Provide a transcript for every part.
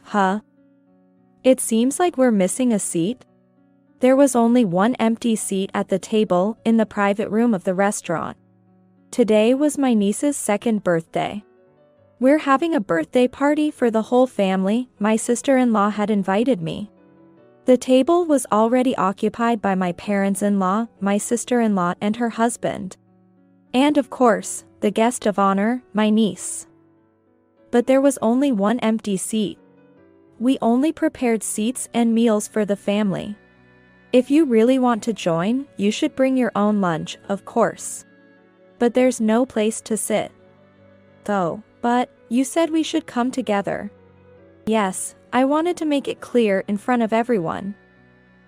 Huh? It seems like we're missing a seat. There was only one empty seat at the table in the private room of the restaurant. Today was my niece's second birthday. We're having a birthday party for the whole family. My sister-in-law had invited me. The table was already occupied by my parents-in-law, my sister-in-law and her husband. And of course, the guest of honor, my niece. But there was only one empty seat. We only prepared seats and meals for the family. If you really want to join, you should bring your own lunch, of course. But there's no place to sit. Though, but, you said we should come together. Yes, I wanted to make it clear in front of everyone.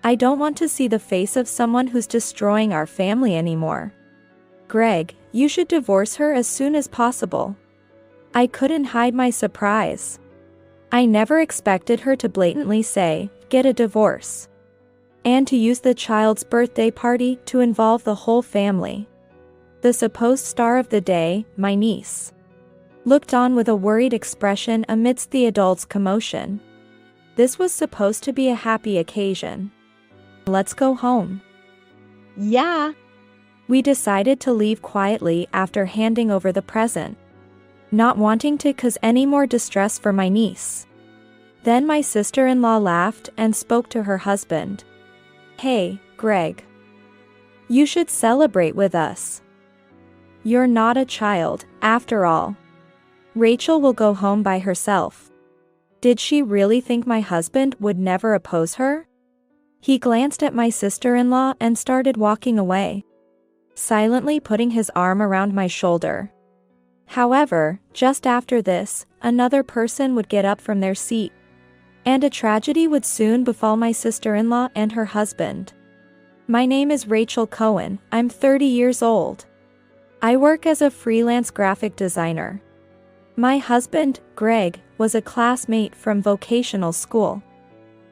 I don't want to see the face of someone who's destroying our family anymore. Greg, you should divorce her as soon as possible. I couldn't hide my surprise. I never expected her to blatantly say, get a divorce. And to use the child's birthday party to involve the whole family. The supposed star of the day, my niece, looked on with a worried expression amidst the adults' commotion. This was supposed to be a happy occasion. Let's go home. Yeah. We decided to leave quietly after handing over the present, not wanting to cause any more distress for my niece. Then my sister-in-law laughed and spoke to her husband. Hey, Greg. You should celebrate with us. You're not a child, after all. Rachel will go home by herself. Did she really think my husband would never oppose her? He glanced at my sister-in-law and started walking away, silently putting his arm around my shoulder. However, just after this, another person would get up from their seat. And a tragedy would soon befall my sister-in-law and her husband. My name is Rachel Cohen, I'm 30 years old. I work as a freelance graphic designer. My husband, Greg, was a classmate from vocational school.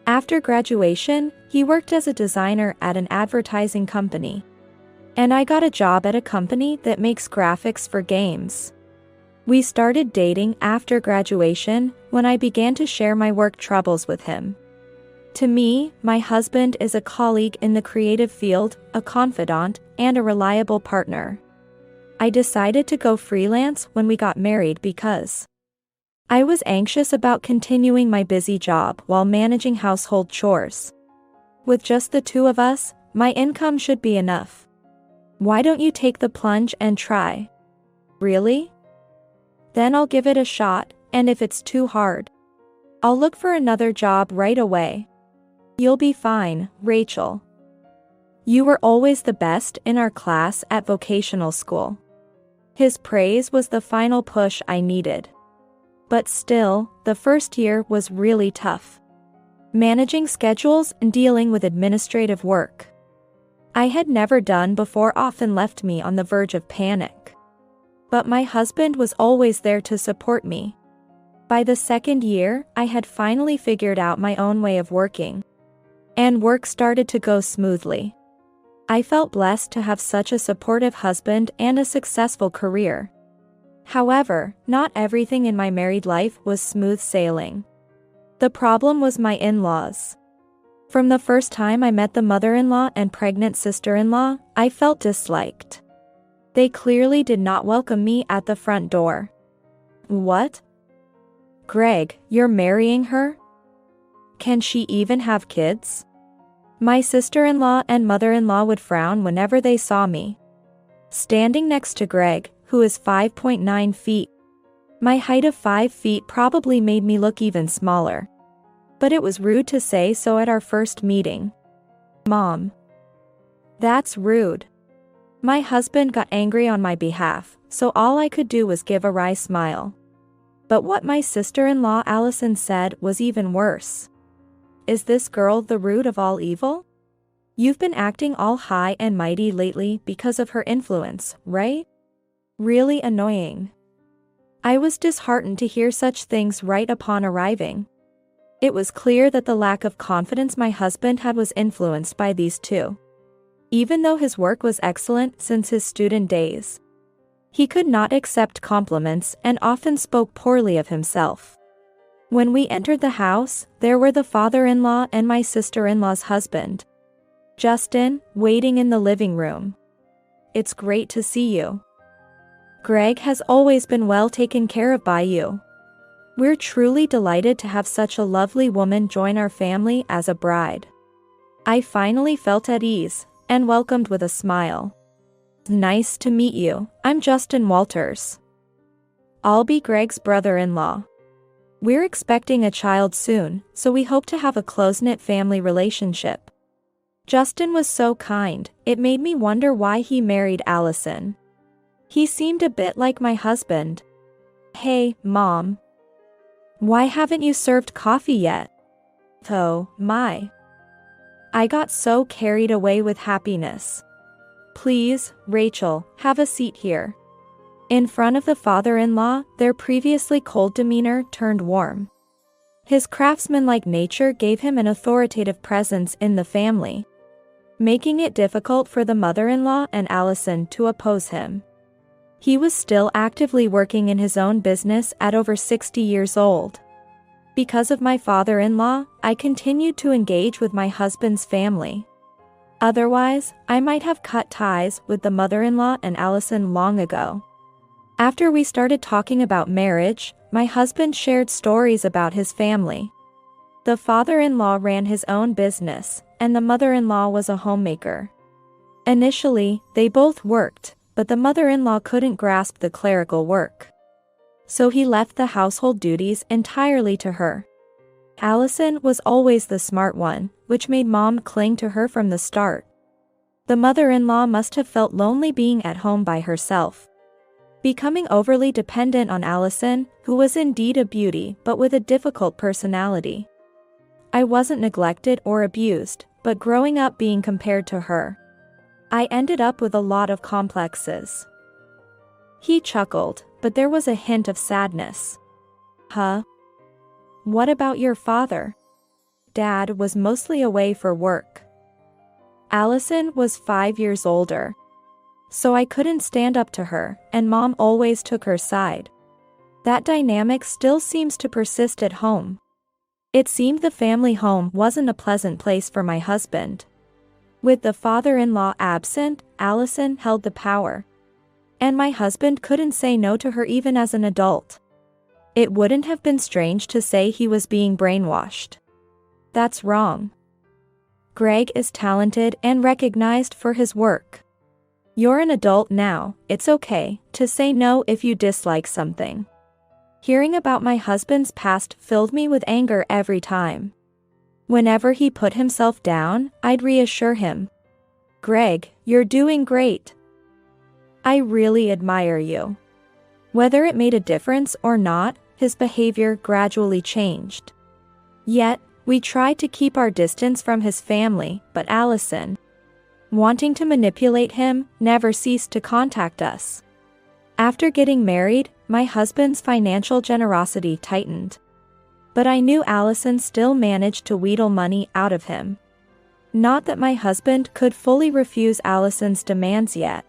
After graduation, he worked as a designer at an advertising company. And I got a job at a company that makes graphics for games. We started dating after graduation when I began to share my work troubles with him. To me, my husband is a colleague in the creative field, a confidant, and a reliable partner. I decided to go freelance when we got married because I was anxious about continuing my busy job while managing household chores. With just the two of us, my income should be enough. Why don't you take the plunge and try? Really? Then I'll give it a shot, and if it's too hard, I'll look for another job right away. You'll be fine, Rachel. You were always the best in our class at vocational school. His praise was the final push I needed. But still, the first year was really tough. Managing schedules and dealing with administrative work I had never done before often left me on the verge of panic. But my husband was always there to support me. By the second year, I had finally figured out my own way of working. And work started to go smoothly. I felt blessed to have such a supportive husband and a successful career. However, not everything in my married life was smooth sailing. The problem was my in-laws. From the first time I met the mother-in-law and pregnant sister-in-law, I felt disliked. They clearly did not welcome me at the front door. What? Greg, you're marrying her? Can she even have kids? My sister-in-law and mother-in-law would frown whenever they saw me standing next to Greg, who is 5.9 feet. My height of 5 feet probably made me look even smaller. But it was rude to say so at our first meeting. Mom. That's rude. My husband got angry on my behalf, so all I could do was give a wry smile. But what my sister-in-law Allison said was even worse. Is this girl the root of all evil? You've been acting all high and mighty lately because of her influence, right? Really annoying. I was disheartened to hear such things right upon arriving. It was clear that the lack of confidence my husband had was influenced by these two. Even though his work was excellent since his student days, he could not accept compliments and often spoke poorly of himself. When we entered the house, there were the father-in-law and my sister-in-law's husband, Justin, waiting in the living room. "It's great to see you. Greg has always been well taken care of by you. We're truly delighted to have such a lovely woman join our family as a bride." I finally felt at ease, and welcomed with a smile. "Nice to meet you, I'm Justin Walters. I'll be Greg's brother-in-law. We're expecting a child soon, so we hope to have a close-knit family relationship." Justin was so kind, it made me wonder why he married Allison. He seemed a bit like my husband. "Hey, Mom. Why haven't you served coffee yet?" Oh, my. I got so carried away with happiness. "Please, Rachel, have a seat here." In front of the father-in-law, their previously cold demeanor turned warm. His craftsman-like nature gave him an authoritative presence in the family, making it difficult for the mother-in-law and Allison to oppose him. He was still actively working in his own business at over 60 years old. Because of my father-in-law, I continued to engage with my husband's family. Otherwise, I might have cut ties with the mother-in-law and Allison long ago. After we started talking about marriage, my husband shared stories about his family. The father-in-law ran his own business, and the mother-in-law was a homemaker. Initially, they both worked, but the mother-in-law couldn't grasp the clerical work. So he left the household duties entirely to her. Allison was always the smart one, which made Mom cling to her from the start. The mother-in-law must have felt lonely being at home by herself, becoming overly dependent on Allison, who was indeed a beauty but with a difficult personality. I wasn't neglected or abused, but growing up being compared to her, I ended up with a lot of complexes. He chuckled, but there was a hint of sadness. "Huh? What about your father?" "Dad was mostly away for work." Allison was 5 years older, so I couldn't stand up to her, and Mom always took her side. That dynamic still seems to persist at home. It seemed the family home wasn't a pleasant place for my husband. With the father-in-law absent, Allison held the power, and my husband couldn't say no to her even as an adult. It wouldn't have been strange to say he was being brainwashed. That's wrong. Greg is talented and recognized for his work. You're an adult now, it's okay to say no if you dislike something. Hearing about my husband's past filled me with anger every time. Whenever he put himself down, I'd reassure him. "Greg, you're doing great. I really admire you." Whether it made a difference or not, his behavior gradually changed. Yet, we tried to keep our distance from his family, but Allison, wanting to manipulate him, never ceased to contact us. After getting married, my husband's financial generosity tightened. But I knew Allison still managed to wheedle money out of him. Not that my husband could fully refuse Allison's demands yet.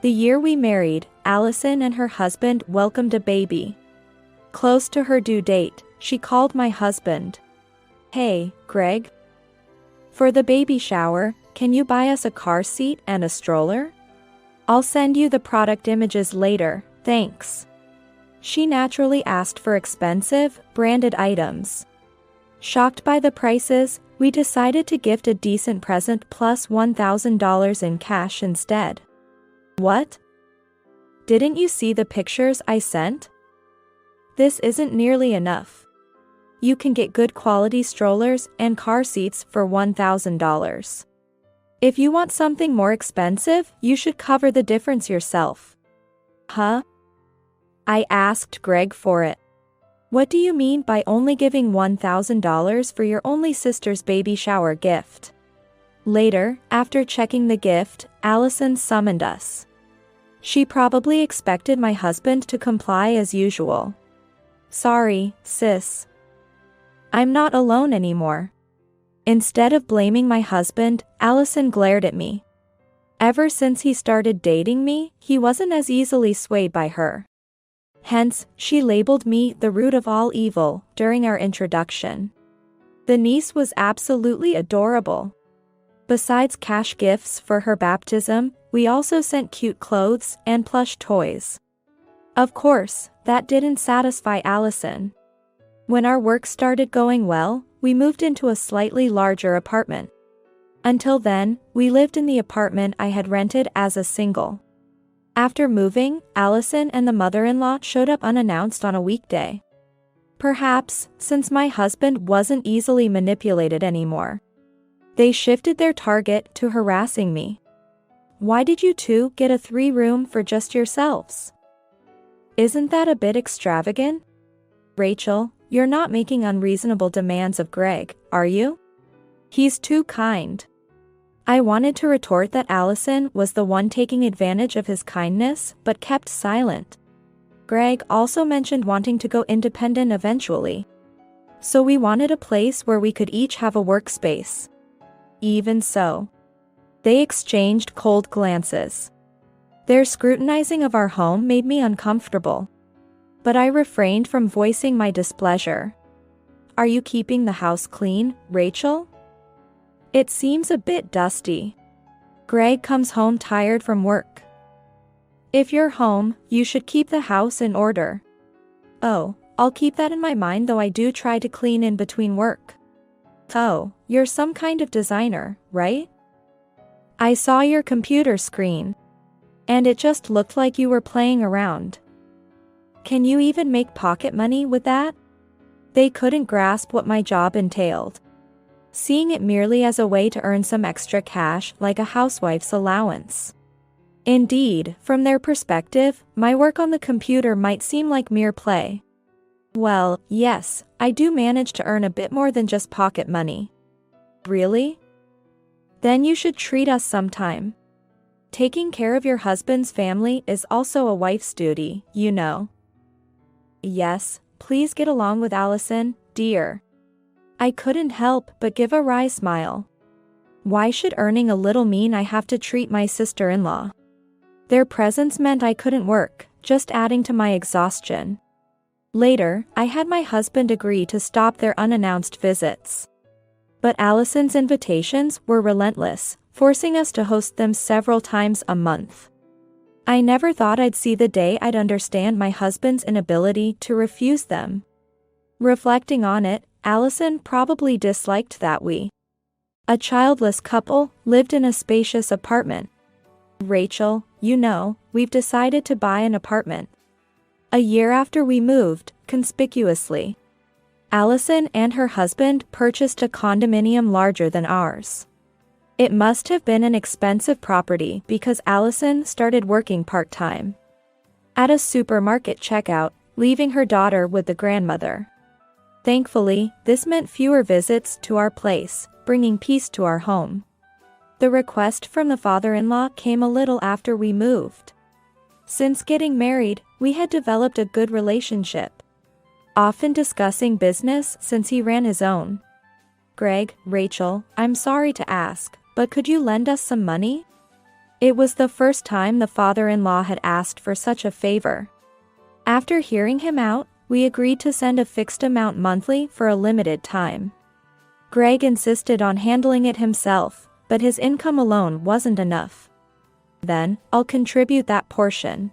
The year we married, Allison and her husband welcomed a baby. Close to her due date, she called my husband. "Hey, Greg. For the baby shower, can you buy us a car seat and a stroller? I'll send you the product images later, thanks." She naturally asked for expensive, branded items. Shocked by the prices, we decided to gift a decent present plus $1,000 in cash instead. "What? Didn't you see the pictures I sent? This isn't nearly enough. You can get good quality strollers and car seats for $1,000. If you want something more expensive, you should cover the difference yourself." "Huh?" I asked Greg for it. "What do you mean by only giving $1,000 for your only sister's baby shower gift?" Later, after checking the gift, Allison summoned us. She probably expected my husband to comply as usual. "Sorry, sis. I'm not alone anymore." Instead of blaming my husband, Allison glared at me. Ever since he started dating me, he wasn't as easily swayed by her. Hence, she labeled me the root of all evil during our introduction. The niece was absolutely adorable. Besides cash gifts for her baptism, we also sent cute clothes and plush toys. Of course, that didn't satisfy Allison. When our work started going well, we moved into a slightly larger apartment. Until then, we lived in the apartment I had rented as a single. After moving, Allison and the mother-in-law showed up unannounced on a weekday. Perhaps, since my husband wasn't easily manipulated anymore, they shifted their target to harassing me. Why did you two get a 3-room for just yourselves? Isn't that a bit extravagant? Rachel, you're not making unreasonable demands of Greg, are you? He's too kind. I wanted to retort that Allison was the one taking advantage of his kindness, but kept silent. Greg also mentioned wanting to go independent eventually. So we wanted a place where we could each have a workspace. Even so, they exchanged cold glances. Their scrutinizing of our home made me uncomfortable. But I refrained from voicing my displeasure. Are you keeping the house clean, Rachel? It seems a bit dusty. Greg comes home tired from work. If you're home, you should keep the house in order. Oh, I'll keep that in my mind, though I do try to clean in between work. Oh, you're some kind of designer, right? I saw your computer screen. And it just looked like you were playing around. Can you even make pocket money with that? They couldn't grasp what my job entailed, seeing it merely as a way to earn some extra cash like a housewife's allowance. Indeed, from their perspective, my work on the computer might seem like mere play. Well, yes, I do manage to earn a bit more than just pocket money. Really? Then you should treat us sometime. Taking care of your husband's family is also a wife's duty, you know. Yes, please get along with Allison, dear. I couldn't help but give a wry smile. Why should earning a little mean I have to treat my sister-in-law? Their presence meant I couldn't work, just adding to my exhaustion. Later, I had my husband agree to stop their unannounced visits. But Allison's invitations were relentless, forcing us to host them several times a month. I never thought I'd see the day I'd understand my husband's inability to refuse them. Reflecting on it, Allison probably disliked that we, a childless couple, lived in a spacious apartment. Rachel, you know, we've decided to buy an apartment. A year after we moved, conspicuously, Allison and her husband purchased a condominium larger than ours. It must have been an expensive property because Allison started working part-time at a supermarket checkout, leaving her daughter with the grandmother. Thankfully, this meant fewer visits to our place, bringing peace to our home. The request from the father-in-law came a little after we moved. Since getting married, we had developed a good relationship, often discussing business since he ran his own. Greg, Rachel, I'm sorry to ask, but could you lend us some money? It was the first time the father-in-law had asked for such a favor. After hearing him out, we agreed to send a fixed amount monthly for a limited time. Greg insisted on handling it himself, but his income alone wasn't enough. Then, I'll contribute that portion.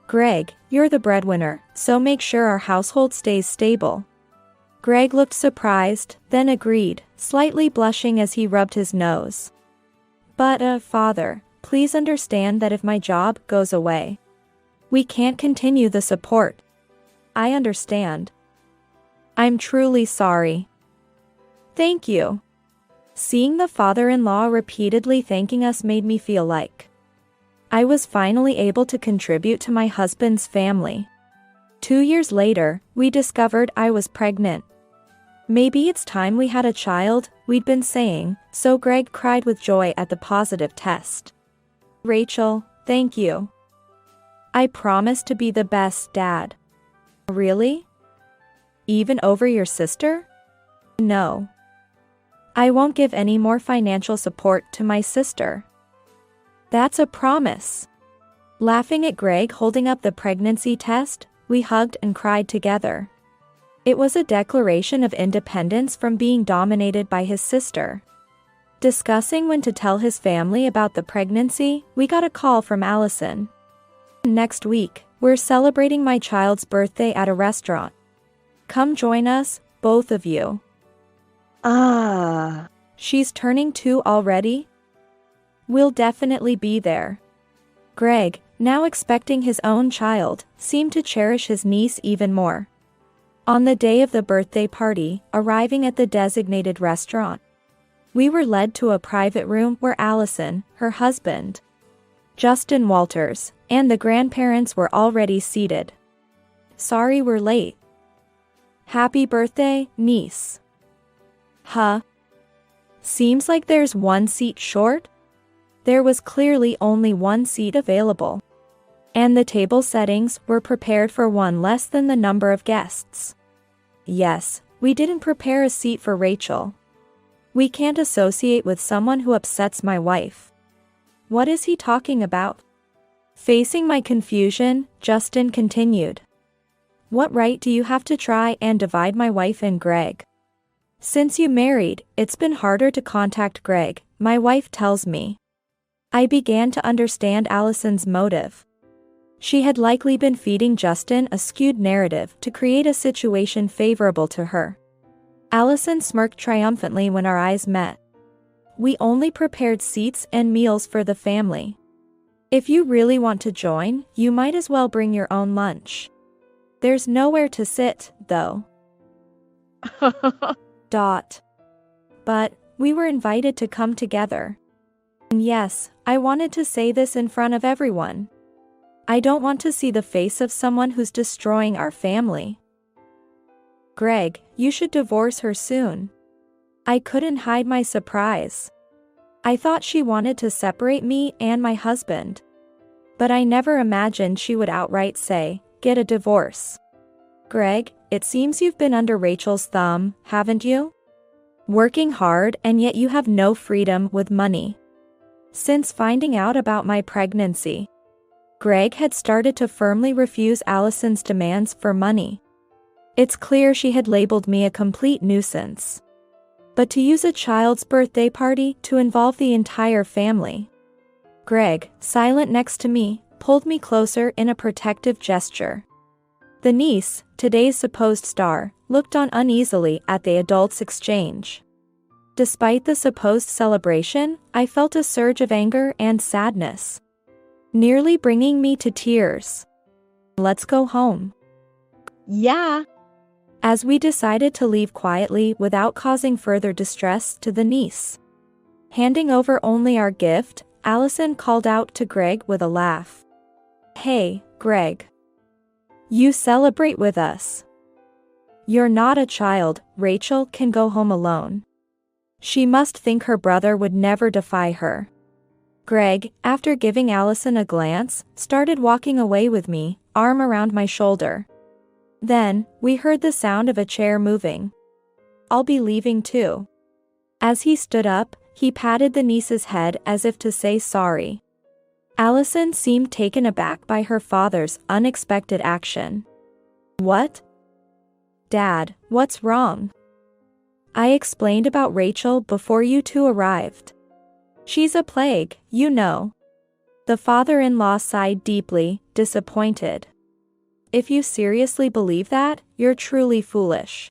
Greg, you're the breadwinner, so make sure our household stays stable. Greg looked surprised, then agreed, slightly blushing as he rubbed his nose. But, Father, please understand that if my job goes away, we can't continue the support. I understand. I'm truly sorry. Thank you. Seeing the father-in-law repeatedly thanking us made me feel like I was finally able to contribute to my husband's family. 2 years later, we discovered I was pregnant. Maybe it's time we had a child, we'd been saying, so Greg cried with joy at the positive test. Rachel, thank you. I promise to be the best dad. Really? Even over your sister? No. I won't give any more financial support to my sister. That's a promise. Laughing at Greg holding up the pregnancy test, we hugged and cried together. It was a declaration of independence from being dominated by his sister. Discussing when to tell his family about the pregnancy, we got a call from Allison. Next week, we're celebrating my child's birthday at a restaurant. Come join us, both of you. She's turning 2 already? We'll definitely be there. Greg, now expecting his own child, seemed to cherish his niece even more. On the day of the birthday party, arriving at the designated restaurant, we were led to a private room where Allison, her husband, Justin Walters, and the grandparents were already seated. Sorry we're late. Happy birthday, niece. Huh? Seems like there's one seat short? There was clearly only one seat available. And the table settings were prepared for one less than the number of guests. Yes, we didn't prepare a seat for Rachel. We can't associate with someone who upsets my wife. What is he talking about? Facing my confusion, Justin continued. What right do you have to try and divide my wife and Greg? Since you married, it's been harder to contact Greg, my wife tells me. I began to understand Allison's motive. She had likely been feeding Justin a skewed narrative to create a situation favorable to her. Allison smirked triumphantly when our eyes met. We only prepared seats and meals for the family. If you really want to join, you might as well bring your own lunch. There's nowhere to sit, though. But, we were invited to come together. And yes, I wanted to say this in front of everyone. I don't want to see the face of someone who's destroying our family. Greg, you should divorce her soon. I couldn't hide my surprise. I thought she wanted to separate me and my husband. But I never imagined she would outright say, get a divorce. Greg, it seems you've been under Rachel's thumb, haven't you? Working hard and yet you have no freedom with money. Since finding out about my pregnancy, Greg had started to firmly refuse Allison's demands for money. It's clear she had labeled me a complete nuisance. But to use a child's birthday party to involve the entire family. Greg, silent next to me, pulled me closer in a protective gesture. The niece, today's supposed star, looked on uneasily at the adults' exchange. Despite the supposed celebration, I felt a surge of anger and sadness, nearly bringing me to tears. Let's go home. Yeah. As we decided to leave quietly without causing further distress to the niece. Handing over only our gift, Allison called out to Greg with a laugh. Hey, Greg. You celebrate with us. You're not a child, Rachel can go home alone. She must think her brother would never defy her. Greg, after giving Allison a glance, started walking away with me, arm around my shoulder. Then, we heard the sound of a chair moving. I'll be leaving too. As he stood up, he patted the niece's head as if to say sorry. Allison seemed taken aback by her father's unexpected action. What? Dad, what's wrong? I explained about Rachel before you two arrived. She's a plague, you know. The father-in-law sighed deeply, disappointed. If you seriously believe that, you're truly foolish.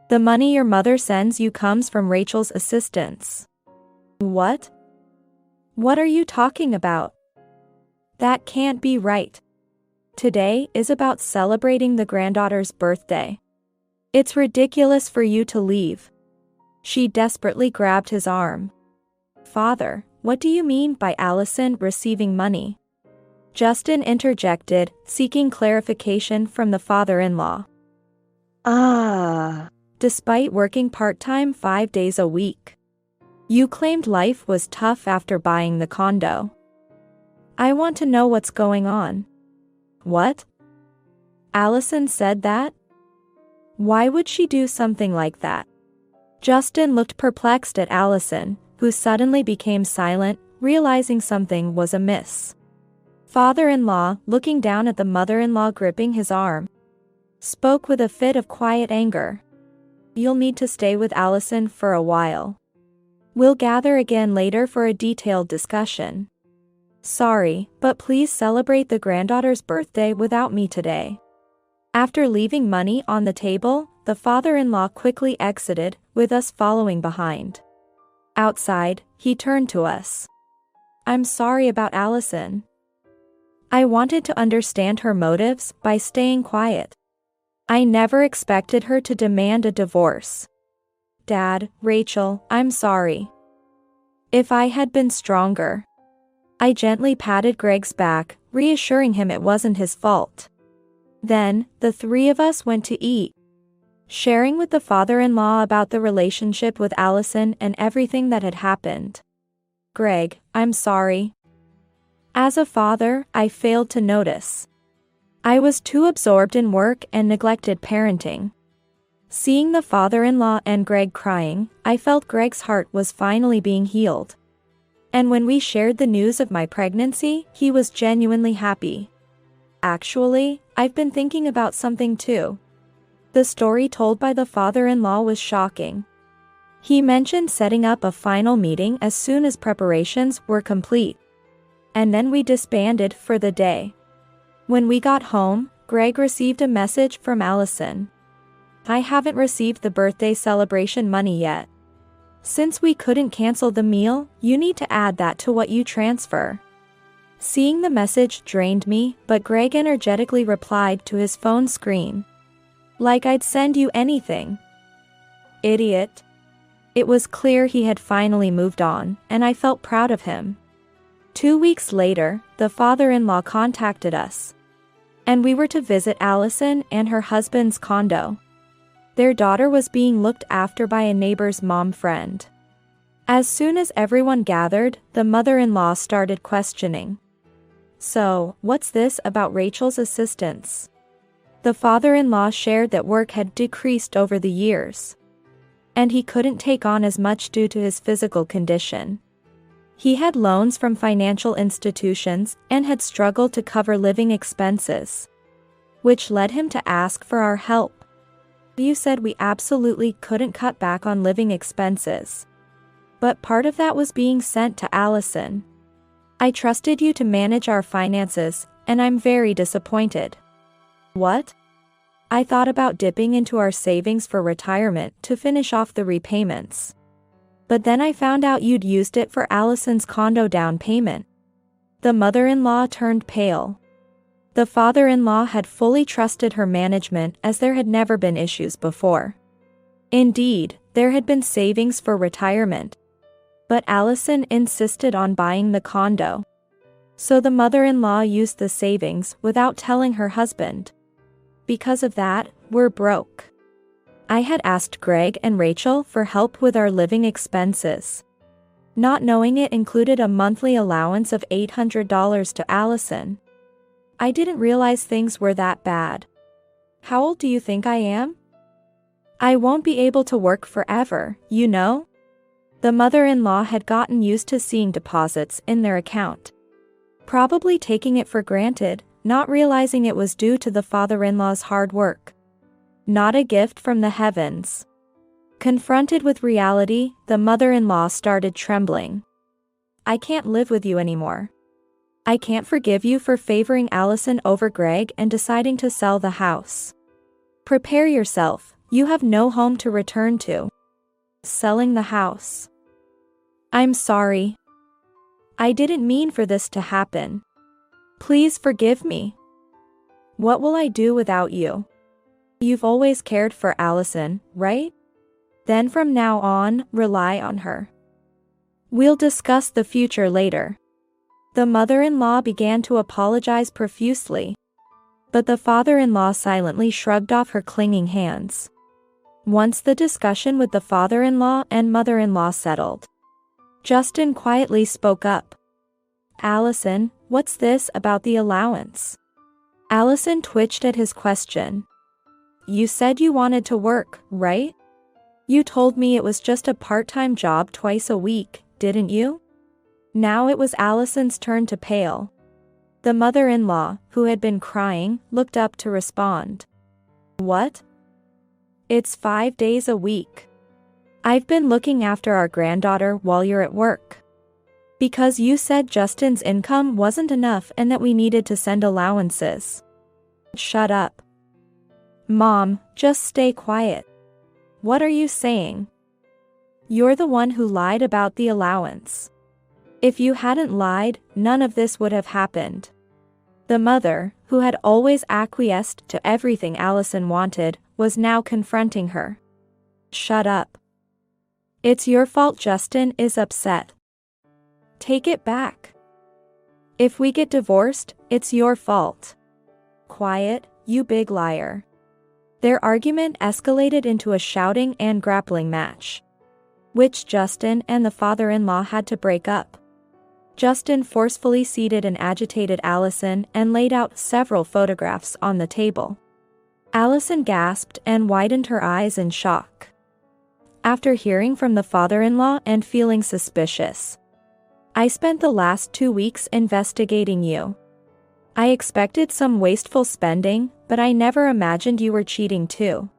The money your mother sends you comes from Rachel's assistance. What? What are you talking about? That can't be right. Today is about celebrating the granddaughter's birthday. It's ridiculous for you to leave. She desperately grabbed his arm. Father, what do you mean by Allison receiving money? Justin interjected, seeking clarification from the father-in-law. Despite working part-time 5 days a week. You claimed life was tough after buying the condo. I want to know what's going on. What? Allison said that? Why would she do something like that? Justin looked perplexed at Allison, who suddenly became silent, realizing something was amiss. Father-in-law, looking down at the mother-in-law gripping his arm, spoke with a fit of quiet anger. You'll need to stay with Allison for a while. We'll gather again later for a detailed discussion. Sorry, but please celebrate the granddaughter's birthday without me today. After leaving money on the table, the father-in-law quickly exited, with us following behind. Outside, he turned to us. I'm sorry about Allison. I wanted to understand her motives by staying quiet. I never expected her to demand a divorce. Dad, Rachel, I'm sorry. If I had been stronger. I gently patted Greg's back, reassuring him it wasn't his fault. Then, the three of us went to eat, sharing with the father-in-law about the relationship with Allison and everything that had happened. Greg, I'm sorry. As a father, I failed to notice. I was too absorbed in work and neglected parenting. Seeing the father-in-law and Greg crying, I felt Greg's heart was finally being healed. And when we shared the news of my pregnancy, he was genuinely happy. Actually, I've been thinking about something too. The story told by the father-in-law was shocking. He mentioned setting up a final meeting as soon as preparations were complete. And then we disbanded for the day. When we got home, Greg received a message from Allison. I haven't received the birthday celebration money yet. Since we couldn't cancel the meal, you need to add that to what you transfer. Seeing the message drained me, but Greg energetically replied to his phone screen. Like I'd send you anything. Idiot. It was clear he had finally moved on, and I felt proud of him. 2 weeks later, the father-in-law contacted us. And we were to visit Allison and her husband's condo. Their daughter was being looked after by a neighbor's mom friend. As soon as everyone gathered, the mother-in-law started questioning. So, what's this about Rachel's assistance? The father-in-law shared that work had decreased over the years. And he couldn't take on as much due to his physical condition. He had loans from financial institutions and had struggled to cover living expenses, which led him to ask for our help. You said we absolutely couldn't cut back on living expenses. But part of that was being sent to Allison. I trusted you to manage our finances, and I'm very disappointed. What? I thought about dipping into our savings for retirement to finish off the repayments. But then I found out you'd used it for Allison's condo down payment. The mother-in-law turned pale. The father-in-law had fully trusted her management as there had never been issues before. Indeed, there had been savings for retirement. But Allison insisted on buying the condo. So the mother-in-law used the savings without telling her husband. Because of that, we're broke. I had asked Greg and Rachel for help with our living expenses, not knowing it included a monthly allowance of $800 to Allison. I didn't realize things were that bad. How old do you think I am? I won't be able to work forever, you know? The mother-in-law had gotten used to seeing deposits in their account, probably taking it for granted, not realizing it was due to the father-in-law's hard work, not a gift from the heavens. Confronted with reality, the mother-in-law started trembling. I can't live with you anymore. I can't forgive you for favoring Allison over Greg and deciding to sell the house. Prepare yourself, you have no home to return to. Selling the house. I'm sorry. I didn't mean for this to happen. Please forgive me. What will I do without you? You've always cared for Allison, right? Then from now on, rely on her. We'll discuss the future later. The mother-in-law began to apologize profusely, but the father-in-law silently shrugged off her clinging hands. Once the discussion with the father-in-law and mother-in-law settled, Justin quietly spoke up. Allison, what's this about the allowance? Allison twitched at his question. You said you wanted to work, right? You told me it was just a part-time job twice a week, didn't you? Now it was Allison's turn to pale. The mother-in-law, who had been crying, looked up to respond. What? It's 5 days a week. I've been looking after our granddaughter while you're at work. Because you said Justin's income wasn't enough and that we needed to send allowances. Shut up. Mom, just stay quiet. What are you saying? You're the one who lied about the allowance. If you hadn't lied, none of this would have happened. The mother, who had always acquiesced to everything Allison wanted, was now confronting her. Shut up. It's your fault Justin is upset. Take it back. If we get divorced, it's your fault. Quiet, you big liar. Their argument escalated into a shouting and grappling match, which Justin and the father-in-law had to break up. Justin forcefully seated and agitated Allison and laid out several photographs on the table. Allison gasped and widened her eyes in shock. After hearing from the father-in-law and feeling suspicious, I spent the last 2 weeks investigating you. I expected some wasteful spending, but I never imagined you were cheating too.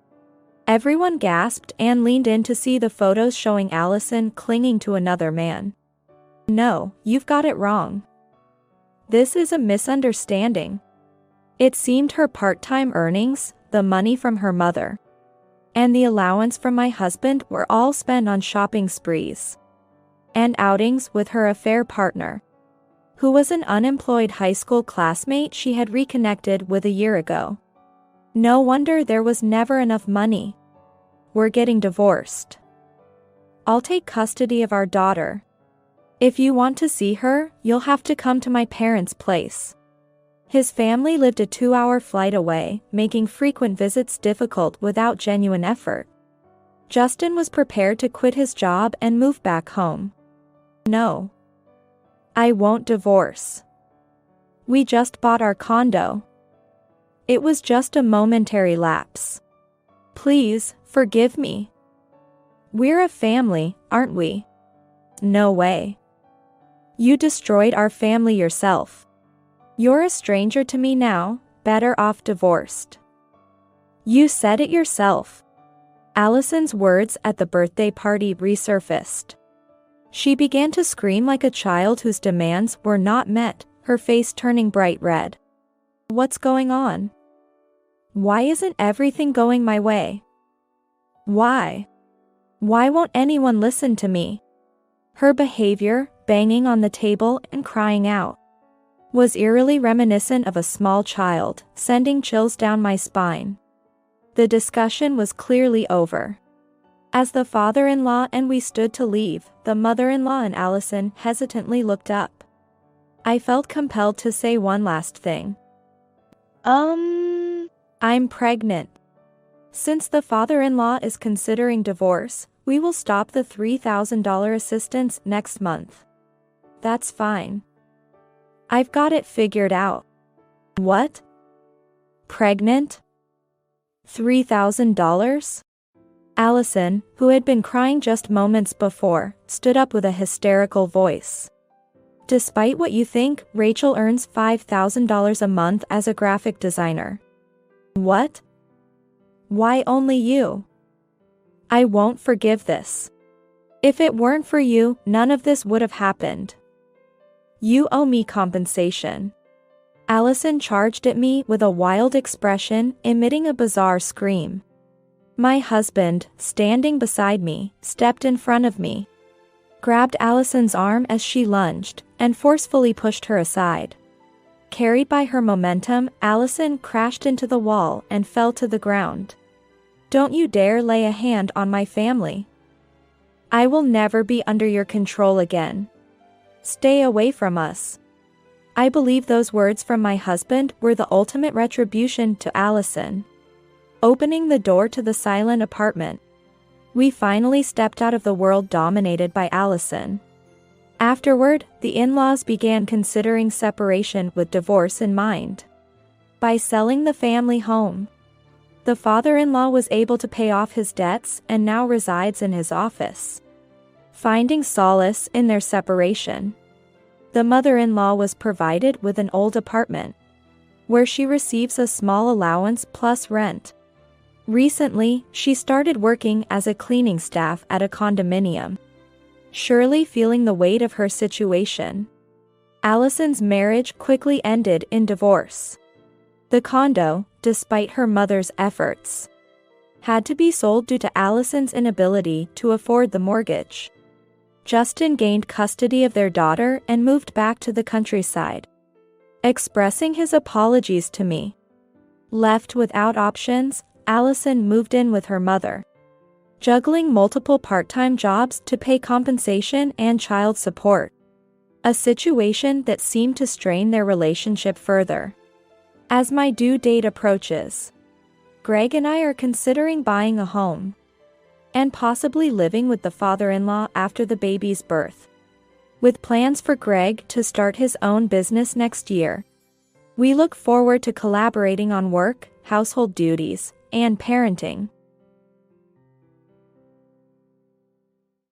Everyone gasped and leaned in to see the photos showing Allison clinging to another man. No, you've got it wrong. This is a misunderstanding. It seemed her part-time earnings, the money from her mother, and the allowance from my husband were all spent on shopping sprees and outings with her affair partner, who was an unemployed high school classmate she had reconnected with a year ago. No wonder there was never enough money. We're getting divorced. I'll take custody of our daughter. If you want to see her, you'll have to come to my parents' place. His family lived a 2-hour flight away, making frequent visits difficult without genuine effort. Justin was prepared to quit his job and move back home. No. I won't divorce. We just bought our condo. It was just a momentary lapse. Please, forgive me. We're a family, aren't we? No way. You destroyed our family yourself. You're a stranger to me now, better off divorced. You said it yourself. Allison's words at the birthday party resurfaced. She began to scream like a child whose demands were not met, her face turning bright red. What's going on? Why isn't everything going my way? Why? Why won't anyone listen to me? Her behavior, banging on the table and crying out, was eerily reminiscent of a small child, sending chills down my spine. The discussion was clearly over. As the father-in-law and we stood to leave, the mother-in-law and Allison hesitantly looked up. I felt compelled to say one last thing. I'm pregnant. Since the father-in-law is considering divorce, we will stop the $3,000 assistance next month. That's fine. I've got it figured out. What? Pregnant? $3,000? Allison, who had been crying just moments before, stood up with a hysterical voice. Despite what you think, Rachel earns $5,000 a month as a graphic designer. What? Why only you? I won't forgive this. If it weren't for you, none of this would have happened. You owe me compensation. Allison charged at me with a wild expression, emitting a bizarre scream. My husband, standing beside me, stepped in front of me, grabbed Allison's arm as she lunged, and forcefully pushed her aside. Carried by her momentum, Allison crashed into the wall and fell to the ground. Don't you dare lay a hand on my family. I will never be under your control again. Stay away from us. I believe those words from my husband were the ultimate retribution to Allison. Opening the door to the silent apartment, we finally stepped out of the world dominated by Allison. Afterward, the in-laws began considering separation with divorce in mind. By selling the family home, the father-in-law was able to pay off his debts and now resides in his office, finding solace in their separation. The mother-in-law was provided with an old apartment, where she receives a small allowance plus rent. Recently, she started working as a cleaning staff at a condominium. Surely feeling the weight of her situation, Allison's marriage quickly ended in divorce. The condo, despite her mother's efforts, had to be sold due to Allison's inability to afford the mortgage. Justin gained custody of their daughter and moved back to the countryside, expressing his apologies to me. Left without options, Allison moved in with her mother, juggling multiple part-time jobs to pay compensation and child support, a situation that seemed to strain their relationship further. As my due date approaches, Greg and I are considering buying a home and possibly living with the father-in-law after the baby's birth, with plans for Greg to start his own business next year. We look forward to collaborating on work, household duties, and parenting.